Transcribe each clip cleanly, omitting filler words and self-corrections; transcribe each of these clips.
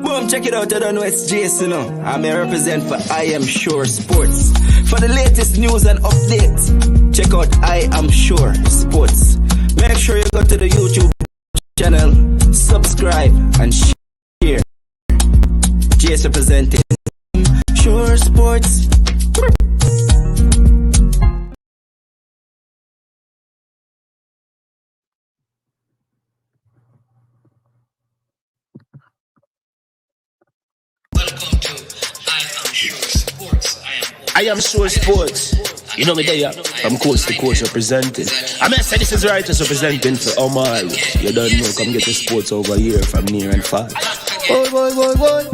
Boom, check it out. I don't know it's Jason. I may represent for I Am Sure Sports. For the latest news and updates, check out I Am Sure Sports. Make sure you go to the YouTube channel, subscribe and share. Jason presenting Sure Sports. Welcome to I Am Sure Sports. I Am Sure Sports. You know me there, from coast to coast representing. I mean, say this is righteous representing for Omar. You don't know, come get your sports over here from near and far. Boy.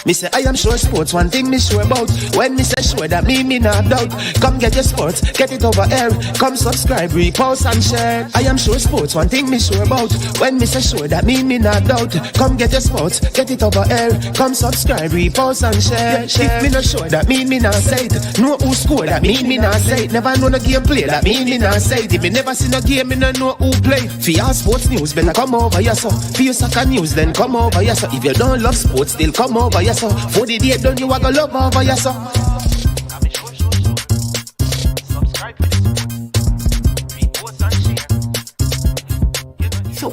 Me say I am sure sports, one thing me sure about. When me say sure, that me not doubt. Come get your sports, get it over here. Come subscribe, repost and share. I am sure sports, one thing me sure about. When me say sure, that me not doubt. Come get your sports, get it over here. Come subscribe, repost and share. If me not sure, that me not say it. Know who score, that me not say it. Never know no game play, that me not say it. If me never see no game, me not know who play. For your sports news, better come over here so. For your soccer news, then come over here so. If you don't love sports, still come over here so. For the day done, you a go love over here so.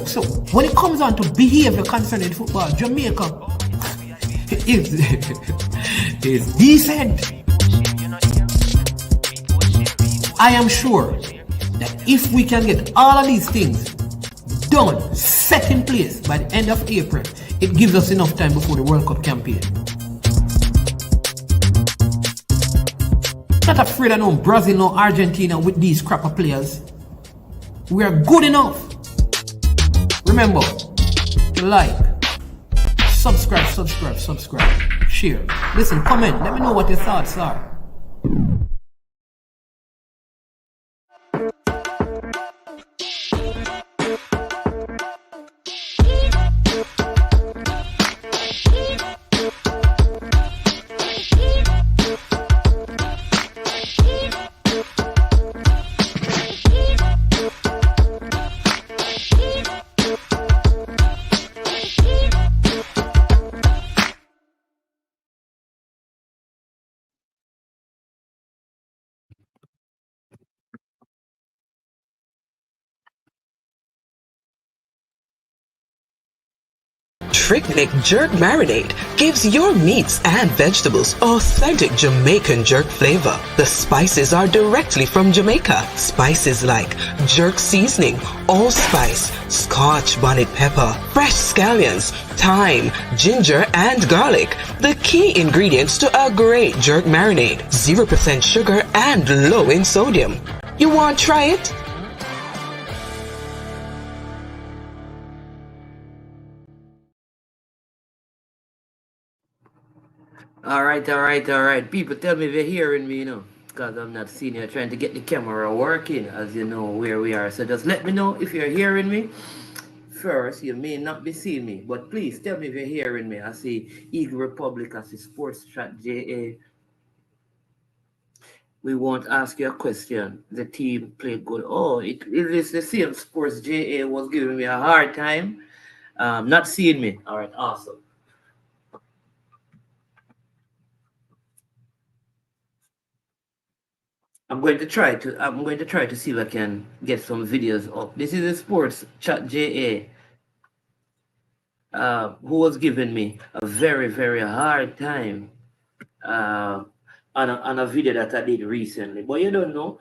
So when it comes on to behavior concerning football, Jamaica is decent. I am sure that if we can get all of these things done, set in place by the end of April, it gives us enough time before the World Cup campaign. Not afraid of no Brazil, no Argentina with these crapper players. We are good enough. Remember to like, subscribe, share. Listen, comment, let me know what your thoughts are. Trick Jerk Marinade gives your meats and vegetables authentic Jamaican jerk flavor. The spices are directly from Jamaica. Spices like jerk seasoning, allspice, Scotch bonnet pepper, fresh scallions, thyme, ginger, and garlic. The key ingredients to a great jerk marinade. 0% sugar and low in sodium. You want to try it? All right. People, tell me if you're hearing me, because I'm not seeing you. Trying to get the camera working, as you know where we are. So just let me know if you're hearing me. First, you may not be seeing me, but please tell me if you're hearing me. I see Eagle Republic, I see Sports Chat JA. We won't ask you a question. The team played good. Oh, it is the same. Sports JA was giving me a hard time. Not seeing me. All right, awesome. I'm going to try to see if I can get some videos up. This is a Sports Chat JA who was giving me a very, very hard time on a video that I did recently. But you don't know.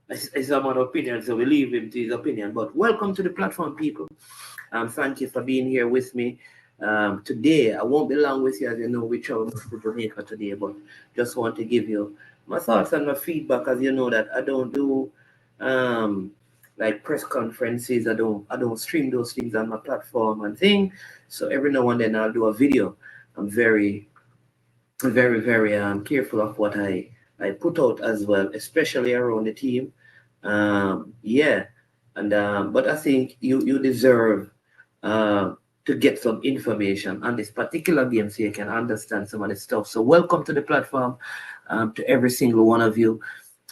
It's a matter of opinion, so we leave him to his opinion. But welcome to the platform, people. Thank you for being here with me. Today, I won't be long with you, as you know, we travel to Jamaica today, but just want to give you my thoughts and my feedback, as you know that I don't do like press conferences. I don't stream those things on my platform and thing. So every now and then I'll do a video. I'm very careful of what I put out as well, especially around the team. But I think you deserve to get some information on this particular game so you can understand some of the stuff. So welcome to the platform. To every single one of you.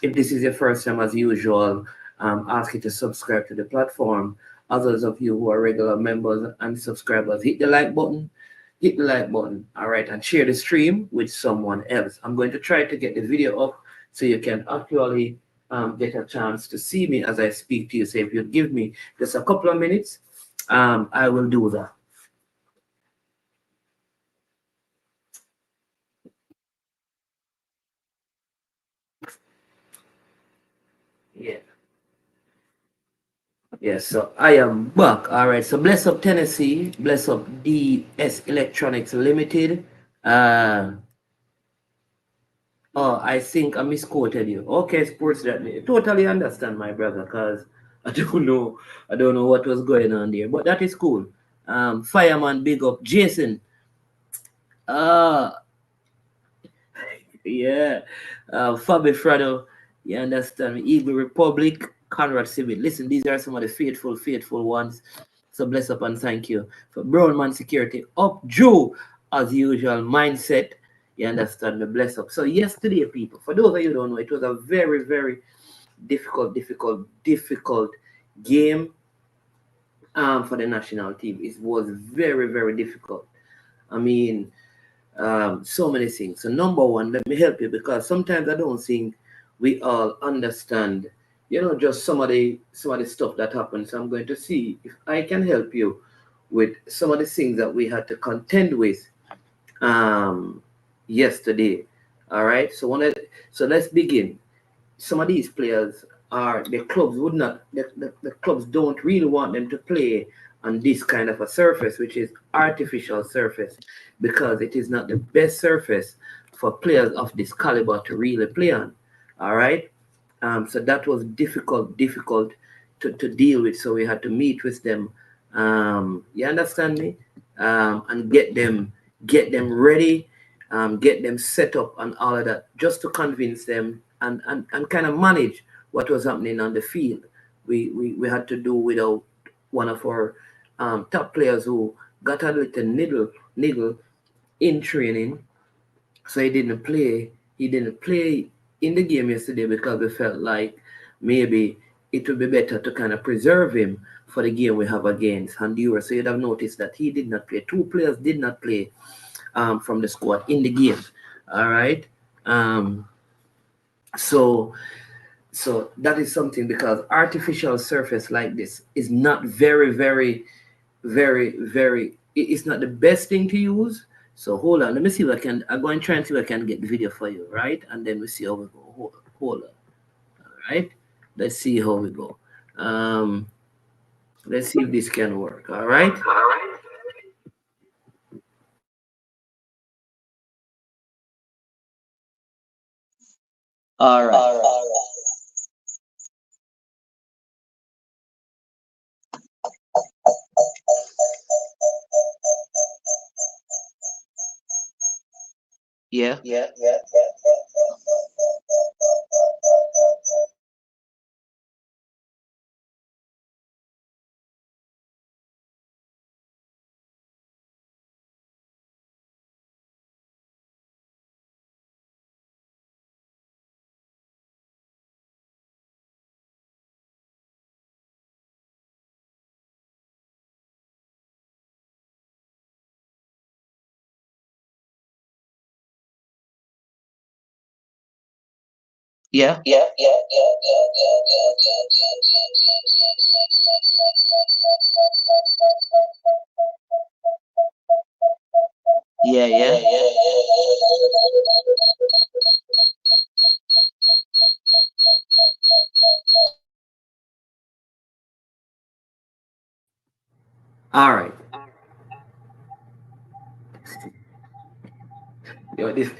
If this is your first time, as usual, ask you to subscribe to the platform. Others of you who are regular members and subscribers, hit the like button. hit the like button, all right, and share the stream with someone else. I'm going to try to get the video up so you can actually get a chance to see me as I speak to you. So if you give me just a couple of minutes, I will do that. Yeah. Yes, so I am back. All right. So bless up Tennessee, bless up DS Electronics Limited. Oh, I think I misquoted you. Okay, sports that totally understand, my brother, because I don't know what was going on there, but that is cool. Fireman, big up Jason. Uh yeah. Fabi Frado, you understand me? Eagle Republic, Conrad Civic. Listen, these are some of the faithful ones. So bless up and thank you. For Brownman Security, up Joe, as usual, mindset. You understand me? Bless up. So yesterday, people, for those of you who don't know, it was a very difficult game for the national team. It was very difficult. I mean, so many things. So number one, let me help you, because sometimes I don't think we all understand, just some of the stuff that happened. So I'm going to see if I can help you with some of the things that we had to contend with yesterday. All right. So let's begin. Some of these players are the clubs would not the clubs don't really want them to play on this kind of a surface, which is artificial surface, because it is not the best surface for players of this caliber to really play on. All right. So that was difficult to deal with. So we had to meet with them. You understand me? And get them ready, get them set up and all of that, just to convince them and kind of manage what was happening on the field. We had to do without one of our top players who got a little niggle in training, so he didn't play. He didn't play in the game yesterday because we felt like maybe it would be better to kind of preserve him for the game we have against Honduras. So you'd have noticed that he did not play. Two players did not play from the squad in the game. All right. So that is something, because artificial surface like this is not very, it's not the best thing to use. So hold on, let me see if I'm going to try and see if I can get the video for you, right? And then we see how we go. Hold on. All right. Let's see how we go. Let's see if this can work. All right. All right. Yeah. Yeah. Yeah. All right. Yo, this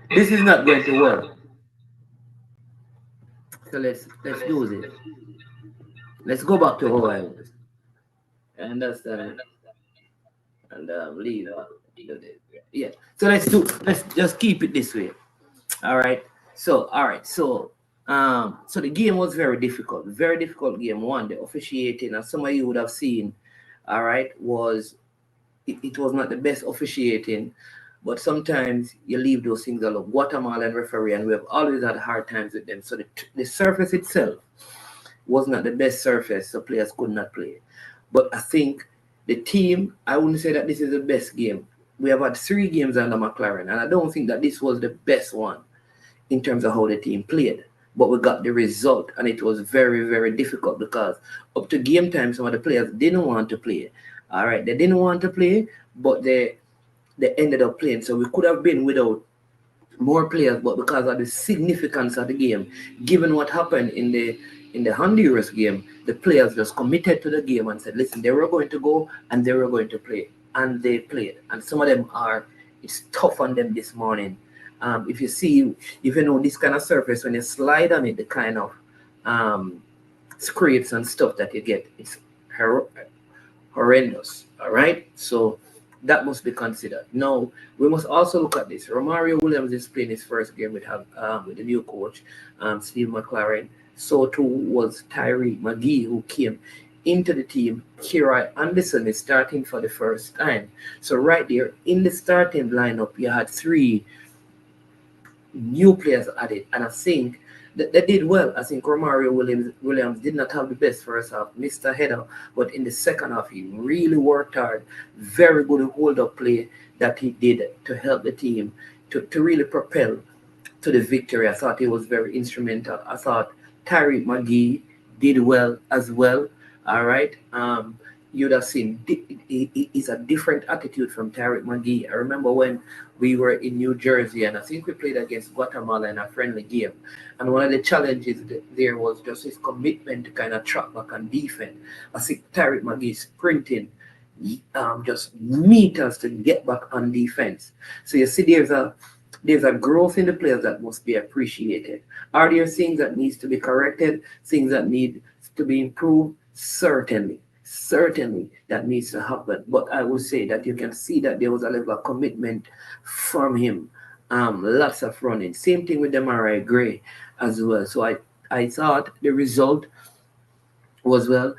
is not going to work. So let's do this. Let's go back to how I was. Understand? And leave. Yeah. So let's just keep it this way. All right. So so the game was very difficult game. One, the officiating, as some of you would have seen, all right, was it was not the best officiating, but sometimes you leave those things alone. Guatemalan referee, and we have always had hard times with them. So the surface itself was not the best surface, so players could not play. But I think the team, I wouldn't say that this is the best game. we have had 3 games under McLaren, and I don't think that this was the best one in terms of how the team played. But we got the result, and it was very, very difficult because up to game time, some of the players didn't want to play. All right, they didn't want to play, but they ended up playing. So we could have been without more players, but because of the significance of the game, given what happened in the Honduras game, the players just committed to the game and said, listen, they were going to go and they were going to play. And they played. And some of them it's tough on them this morning. If you know this kind of surface, when you slide on it, the kind of scrapes and stuff that you get, it's horrendous. All right? So that must be considered. Now, we must also look at this. Romario Williams is playing his first game with the new coach, Steve McLaren. So too was Tyree McGee, who came into the team. Kira Anderson is starting for the first time. So right there in the starting lineup, you had 3 new players added, and I think that they did well. I think Romario Williams did not have the best first half, missed a header, but in the second half he really worked hard. Very good hold-up play that he did to help the team to really propel to the victory. I thought he was very instrumental. I thought Tyree McGee did well as well. All right. You'd have seen it's a different attitude from Tariq McGee. I remember when we were in New Jersey, and I think we played against Guatemala in a friendly game. And one of the challenges there was just his commitment to kind of track back and defend. I think Tariq McGee sprinting just meters to get back on defense. So you see there's a growth in the players that must be appreciated. Are there things that needs to be corrected, things that need to be improved? Certainly that needs to happen. But I would say that you can see that there was a level of commitment from him. Lots of running. Same thing with Demarai Gray as well. So I thought the result was well.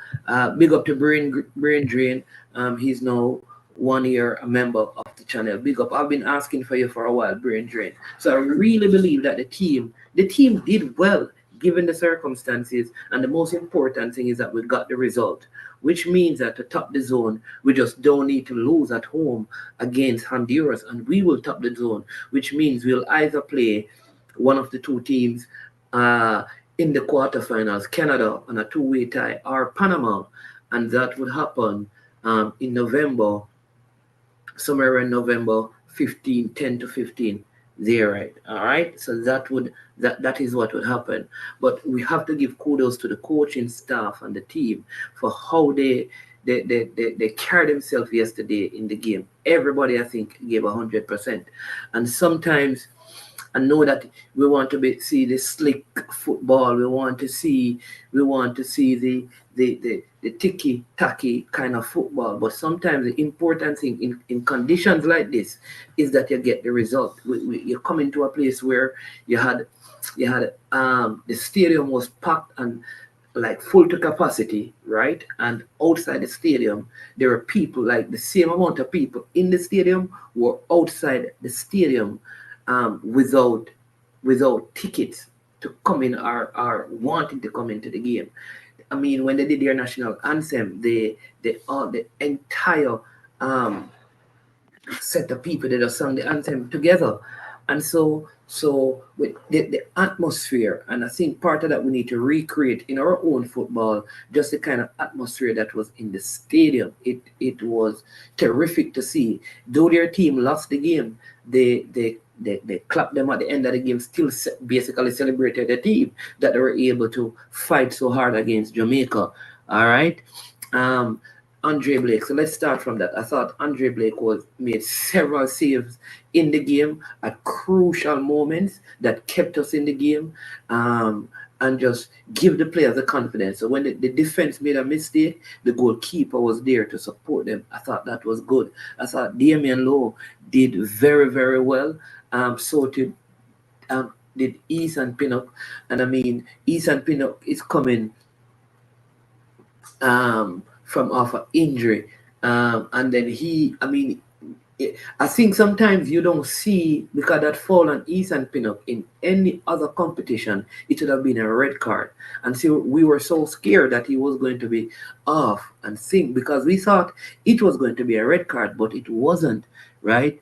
Big up to Brain Drain. He's now 1 year a member of the channel. Big up. I've been asking for you for a while, Brain Drain. So I really believe that the team did well given the circumstances, and the most important thing is that we got the result, which means that to top the zone, we just don't need to lose at home against Honduras, and we will top the zone, which means we'll either play one of the 2 teams in the quarterfinals, Canada on a 2-way tie, or Panama, and that would happen in November, somewhere in November 15, 10 to 15. There, right? All right. So that is what would happen. But we have to give kudos to the coaching staff and the team for how they carried themselves yesterday in the game. Everybody, I think, gave 100%. And sometimes I know that we want to see the slick football. We want to see the ticky-tacky kind of football. But sometimes the important thing in conditions like this is that you get the result. You come into a place where you had the stadium was packed and like full to capacity, right? And outside the stadium, there were people, like the same amount of people in the stadium were outside the stadium without tickets to come in or wanting to come into the game. I mean, when they did their national anthem, the entire set of people that have sung the anthem together. And so with the atmosphere, and I think part of that we need to recreate in our own football, just the kind of atmosphere that was in the stadium. It was terrific to see. Though their team lost the game, they clapped them at the end of the game, still basically celebrated the team that they were able to fight so hard against Jamaica. All right. Andre Blake. So let's start from that. I thought Andre Blake made several saves in the game at crucial moments that kept us in the game, and just give the players the confidence. So when the defense made a mistake, the goalkeeper was there to support them. I thought that was good. I thought Damian Lowe did very, very well. So did Ethan Pinnock. And I mean, Ethan Pinnock is coming from off an injury, and then I think sometimes you don't see, because that fall on Ethan Pinnock in any other competition, it would have been a red card. And so we were so scared that he was going to be off, and because we thought it was going to be a red card, but it wasn't. right?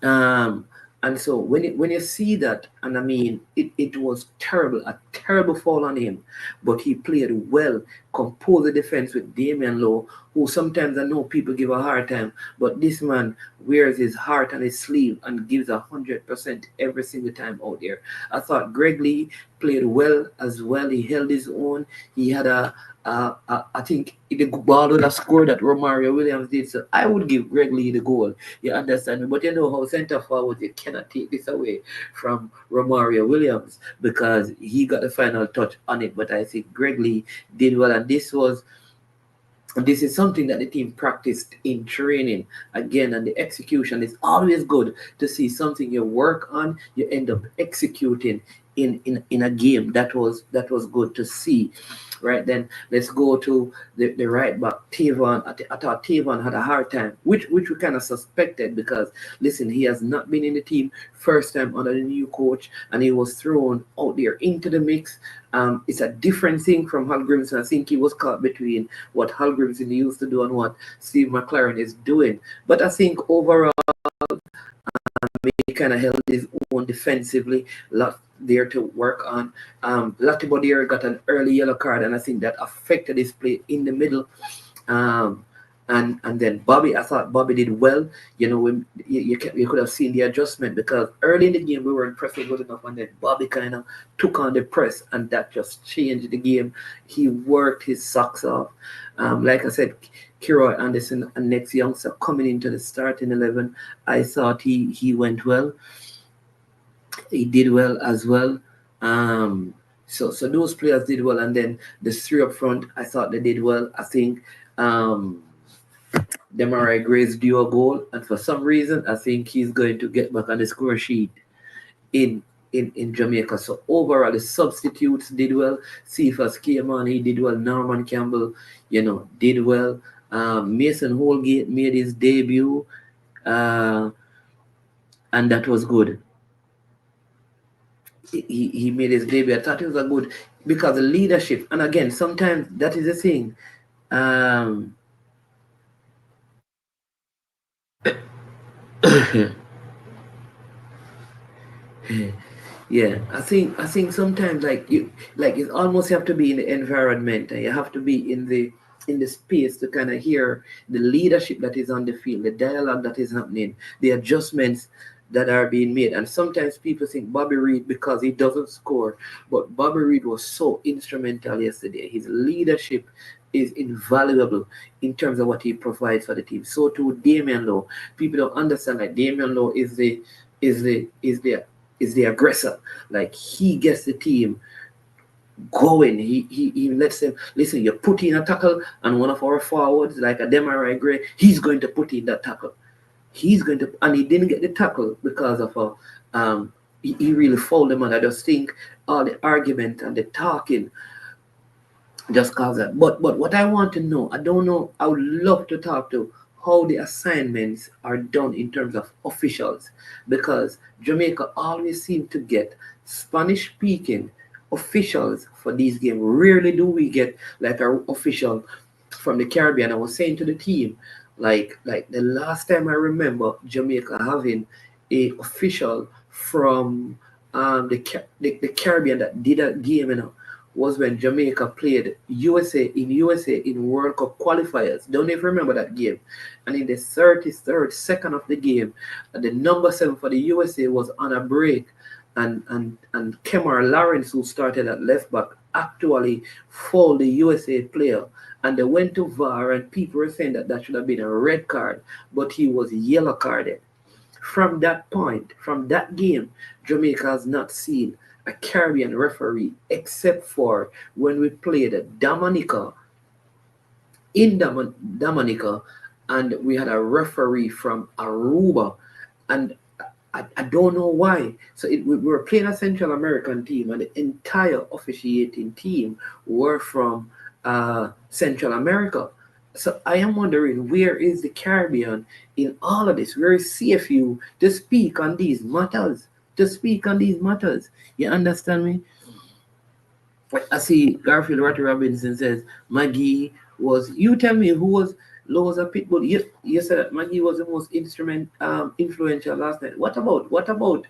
And so when you see that, and I mean, it was terrible, a terrible fall on him, but he played well, composed the defense with Damian Lowe, who sometimes I know people give a hard time, but this man wears his heart on his sleeve and gives 100% every single time out there. I thought Greg Lee played well as well. He held his own. He had I think the ball would have scored that Romario Williams did. So I would give Greg Lee the goal. You understand me? But you know how centre forward, you cannot take this away from Romario Williams because he got the final touch on it. But I think Greg Lee did well, and this is something that the team practiced in training again, and the execution is always good to see something you work on, you end up executing in a game. That was good to see. Right, then let's go to the right back, Tavon. I thought Tavon had a hard time, which we kind of suspected because listen, he has not been in the team first time under the new coach, and he was thrown out there into the mix. It's a different thing from Hal Grimson. I think he was caught between what Hal Grimson used to do and what Steve McLaren is doing. But I think overall, he kind of held his own defensively. Lot there to work on. Latibodier got an early yellow card, and I think that affected his play in the middle. And then Bobby, I thought Bobby did well. You know, when you could have seen the adjustment because early in the game we weren't pressing good enough, and then Bobby kind of took on the press, and that just changed the game. He worked his socks off. Like I said, Kiroy Anderson, and next youngster coming into the starting 11, I thought he went well. He did well as well. So those players did well, and then the three up front, I thought they did well. I think Demarai Gray's due a goal, and for some reason, I think he's going to get back on the score sheet in Jamaica. So overall, the substitutes did well. Cephas came on, he did well. Norman Campbell, did well. Mason Holgate made his debut, and that was good. He made his debut. I thought it was a good because the leadership, and again, sometimes that is the thing. Yeah, I think sometimes it almost have to be in the environment, and you have to be in the space to kind of hear the leadership that is on the field, the dialogue that is happening, the adjustments that are being made. And sometimes people think Bobby Reid because he doesn't score, but Bobby Reid was so instrumental yesterday. His leadership is invaluable in terms of what he provides for the team. So too Damian Lowe. People don't understand that Damian Lowe is the aggressor. Like he gets the team going. He lets them listen. You put in a tackle, and one of our forwards, like a Demarai Gray, he's going to put in that tackle. He's going to, and he didn't get the tackle because of he really fouled him. And I just think all the argument and the talking just caused that. But what I want to know, I don't know. I would love to talk to how the assignments are done in terms of officials, because Jamaica always seem to get Spanish-speaking officials for these games. Rarely do we get like an official from the Caribbean. I was saying to the team, like the last time I remember Jamaica having a official from the Caribbean that did a game, was when Jamaica played USA in World Cup qualifiers. Don't even remember that game. And in the 33rd second of the game, the number 7 for the USA was on a break, and Kemar Lawrence, who started at left back, actually fouled the USA player. And they went to VAR, and people were saying that should have been a red card, but he was yellow carded. From that point, from that game, Jamaica has not seen a Caribbean referee except for when we played Dominica in Dominica, and we had a referee from Aruba, and I don't know why. So we were playing a Central American team, and the entire officiating team were from Central America. So I am wondering, where is the Caribbean in all of this? Where is CFU to speak on these matters? You understand me? I see Garfield Ratty Robinson says Maggie was. You tell me who was Lowe's a pit bull. You said that Maggie was the most influential last night. What about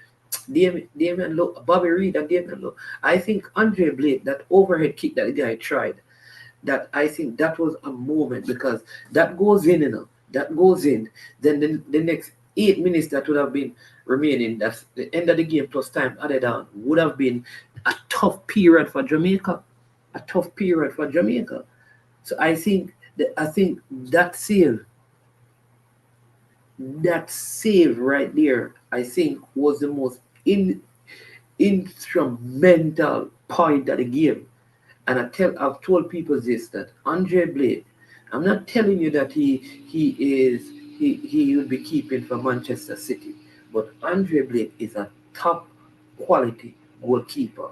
Damian Lowe, Bobby Reed and Damian Lowe? I think Andre Blake, that overhead kick that the guy tried, that I think that was a moment because that goes in, that goes in. Then the next 8 minutes that would have been remaining, that's the end of the game plus time added on, would have been a tough period for Jamaica. A tough period for Jamaica. So I think that save right there, I think was the most instrumental point of the game. And I've told people this, that Andre Blake, I'm not telling you that he would be keeping for Manchester City, but Andre Blake is a top quality goalkeeper.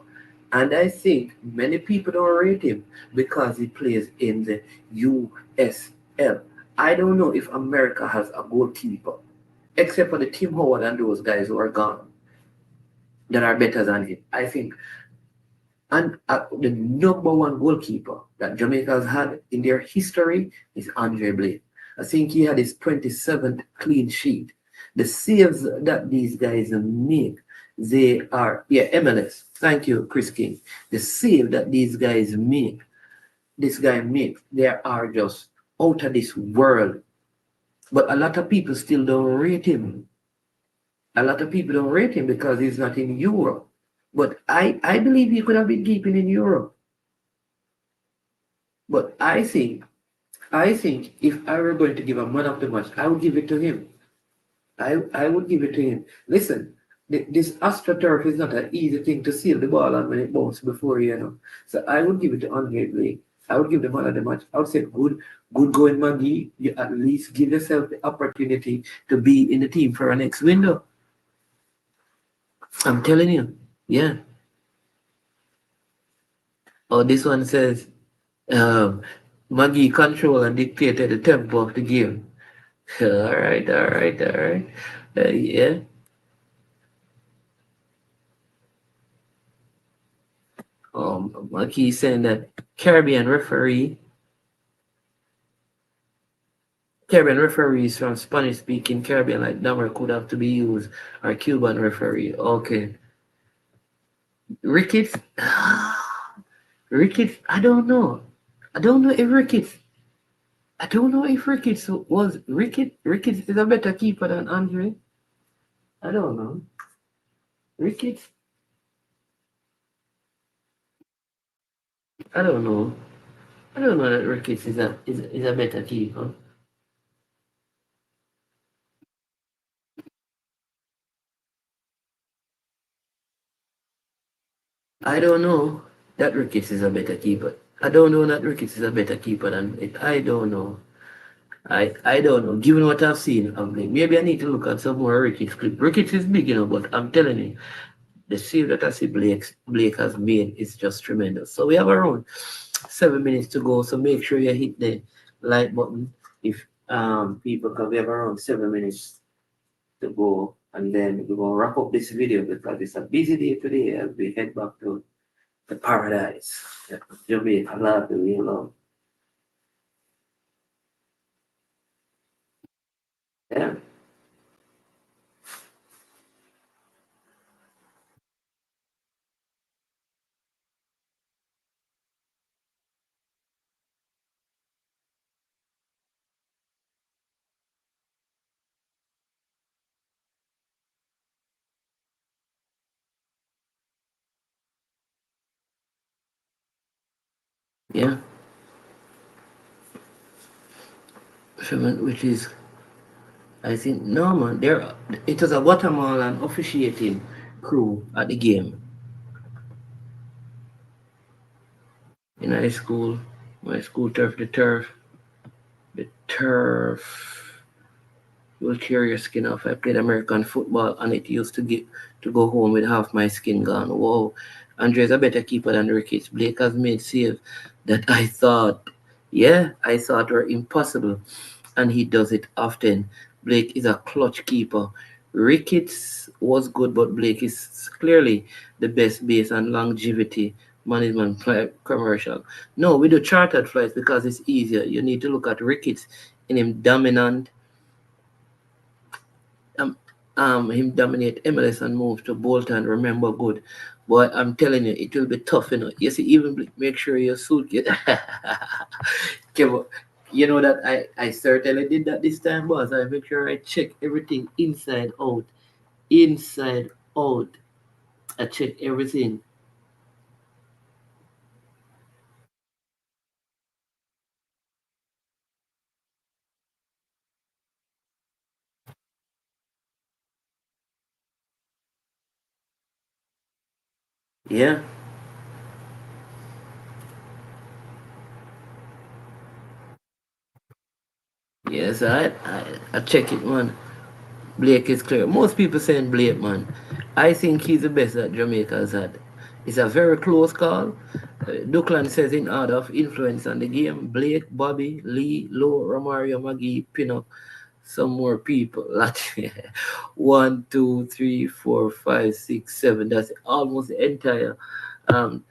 And I think many people don't rate him because he plays in the USL. I don't know if America has a goalkeeper, except for the Tim Howard and those guys who are gone, that are better than him. I think and the number one goalkeeper that Jamaica has had in their history is Andre Blake. I think he had his 27th clean sheet. The saves that these guys make, they are, yeah, MLS. Thank you, Chris King. The save that these guys make, this guy makes, they are just out of this world. But a lot of people still don't rate him. A lot of people don't rate him because he's not in Europe. But I believe he could have been keeping in Europe. But I think if I were going to give a man of the match, I would give it to him. I would give it to him. Listen, this AstroTurf is not an easy thing to seal the ball on when it bounces before you. So I would give it to Andre Blake. I would give the man of the match. I would say good going, Maggie. You at least give yourself the opportunity to be in the team for our next window. I'm telling you. Yeah. Oh, this one says, Maggie control and dictated the tempo of the game. All right. Yeah. Maggie saying that Caribbean referees from Spanish-speaking Caribbean like Damar could have to be used, or Cuban referee. Okay. Ricketts, I don't know. I don't know if Ricketts was Ricketts is a better keeper than Andre. I don't know. Ricketts? I don't know. I don't know that Ricketts is a better keeper. I don't know that Ricketts is a better keeper. I don't know that Ricketts is a better keeper than it. I don't know. I don't know. Given what I've seen, maybe I need to look at some more Ricketts clip. Ricketts is big, but I'm telling you, the save that I see Blake has made is just tremendous. So we have around 7 minutes to go. So make sure you hit the like button if people, because we have around 7 minutes to go, and then we're gonna wrap up this video because it's a busy day today as we head back to the paradise. Jamaica, love the real love. Yeah. Yeah. Which is, I think, no man, it was a Guatemalan officiating crew at the game. In high school, my school turf, the turf will tear your skin off. I played American football and it used to go home with half my skin gone. Whoa. Andre's a better keeper than Ricketts. Blake has made saves that I thought were impossible, and he does it often. Blake is a clutch keeper. Ricketts was good, but Blake is clearly the best based on longevity management commercial. No, we do chartered flights because it's easier. You need to look at Ricketts in him dominant. Him dominate MLS and move to Bolton. Remember good, boy. I'm telling you, it will be tough. You see, even make sure your suit get. Okay, but you know that I certainly did that this time, boss. I make sure I check everything inside out, inside out. I check everything. Yeah. Yes, I check it, man. Blake is clear. Most people saying Blake, man. I think he's the best that Jamaica has had. It's a very close call. Duckland says in order of influence on the game, Blake, Bobby, Lee, Lowe, Romario, Magee, Pinnock, some more people. One, two, three, four, five, six, seven. That's almost the entire um,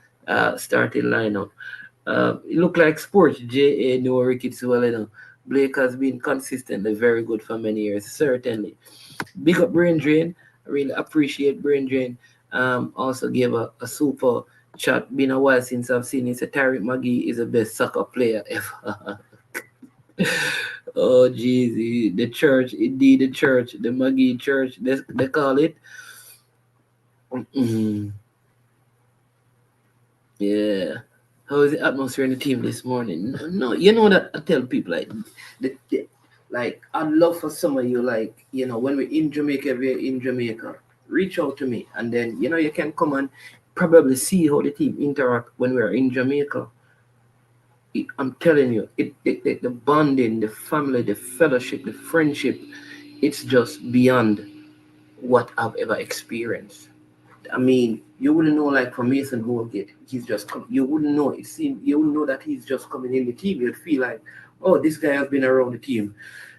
starting lineup. It look like sports. J.A. no Ricketts well, Blake has been consistently very good for many years, certainly. Big up Brain Drain. I really appreciate Brain Drain. Also gave a super chat. Been a while since I've seen it. Tariq Magee is the best soccer player ever. Oh, jeez. The church, indeed, the church, the Magee church, they call it. Mm, yeah. How is the atmosphere in the team this morning? No, you know that I tell people like I'd love for some of you, like, when we're in Jamaica, we're in Jamaica, reach out to me, and then you can come and probably see how the team interact when we're in Jamaica. I'm telling you, the bonding, the family, the fellowship, the friendship, it's just beyond what I've ever experienced. I mean, you wouldn't know, like, for Mason Holgate, he's just come. You wouldn't know. You wouldn't know that he's just coming in the team. You'd feel like, oh, this guy has been around the team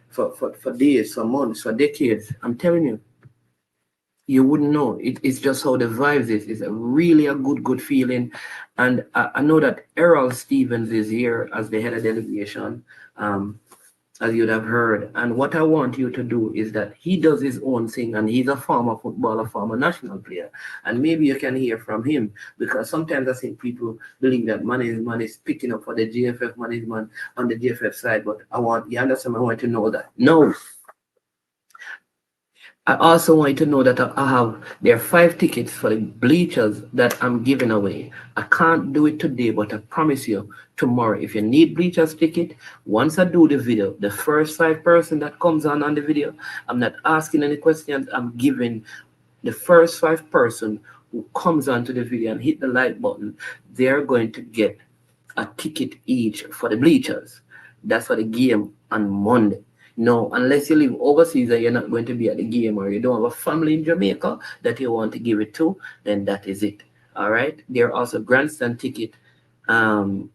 for days, for months, for decades. I'm telling you, you wouldn't know. It's just how the vibes is. It's really a good feeling. And I know that Errol Stevens is here as the head of delegation. Um, as you'd have heard. And what I want you to do is that he does his own thing, and he's a former footballer, former national player. And maybe you can hear from him, because sometimes I think people believe that man is picking up for the GFF, man is man on the GFF side. But you understand, I want to know that. No, I also want you to know that there are 5 tickets for the bleachers that I'm giving away. I can't do it today, but I promise you tomorrow, if you need bleachers ticket, once I do the video, the first 5 person that comes on the video, I'm not asking any questions. I'm giving the first 5 person who comes onto the video and hit the like button, they're going to get a ticket each for the bleachers. That's for the game on Monday. No, unless you live overseas and you're not going to be at the game, or you don't have a family in Jamaica that you want to give it to, then that is it. All right. There are also grandstand ticket. Um,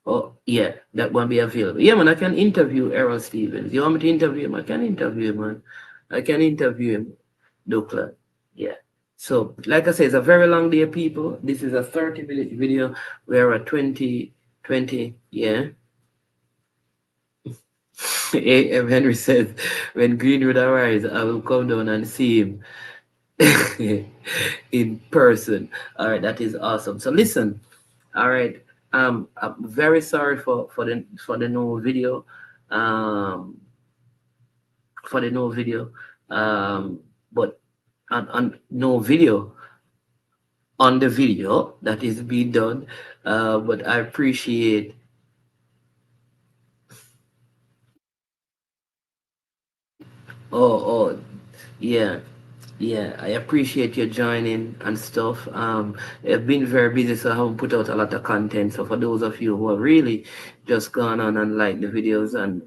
oh yeah, that won't be available. Yeah, man, I can interview Errol Stevens. You want me to interview him? I can interview him, man. I can interview him, Dukla. Yeah. So, like I said, it's a very long day, people. This is a 30-minute video. We're at 20, yeah. A.M. Henry says, when Greenwood arrives, I will come down and see him in person. All right, that is awesome. So listen, all right. I'm very sorry for the no video. Um for the no video. But on no video on the video that is being done. But I appreciate. Oh, yeah. Yeah, I appreciate you joining and stuff. I've been very busy, so I haven't put out a lot of content. So for those of you who have really just gone on and like the videos and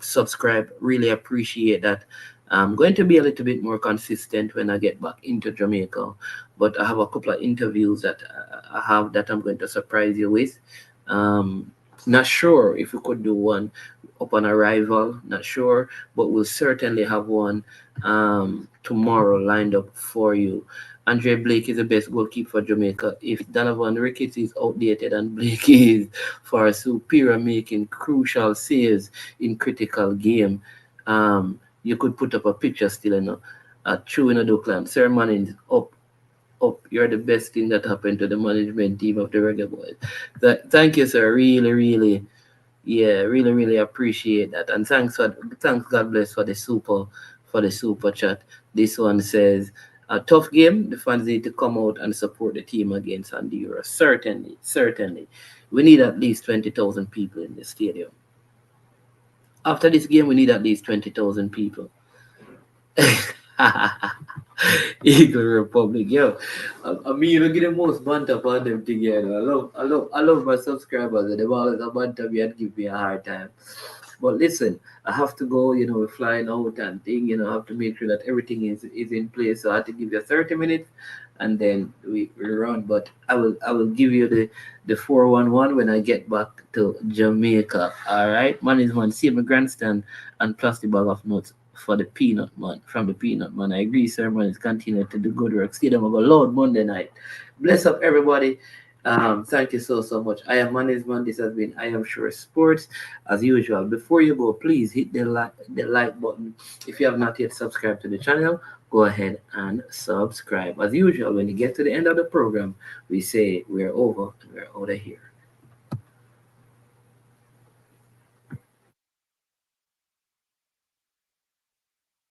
subscribe, really appreciate that. I'm going to be a little bit more consistent when I get back into Jamaica, but I have a couple of interviews that I have that I'm going to surprise you with. Um, Not sure if we could do one upon arrival, not sure, but we'll certainly have one tomorrow lined up for you. Andre Blake is the best goalkeeper for Jamaica. If Donovan Ricketts is outdated and Blake is for superior making crucial saves in critical game, you could put up a picture still, true in a Duckland. Ceremony is up. You're the best thing that happened to the management team of the Reggae Boys. Thank you, sir. Really, really, yeah, really, really appreciate that. And thanks God bless for the super chat. This one says a tough game. The fans need to come out and support the team against Honduras. Certainly, certainly. We need at least 20,000 people in the stadium. After this game, we need at least 20,000 people. Eagle Republic, yo. I mean, look at the most banter upon them together. I love my subscribers, and they always a banter me and give me a hard time. But listen, I have to go. We're flying out and thing. I have to make sure that everything is in place. So I have to give you 30 minutes, and then we run. But I will give you the 411 when I get back to Jamaica. All right, man is man. See my grandstand and plastic bag of nuts for the peanut man, from the peanut man. I agree, sir, man. It's continuing to do good work. See them about Lord Monday night. Bless up everybody. Thank you so much. I am Management. This has been I Am Sure Sports. As usual, before you go, please hit the like button. If you have not yet subscribed to the channel, go ahead and subscribe. As usual, when you get to the end of the program, we say we're over and we're out of here.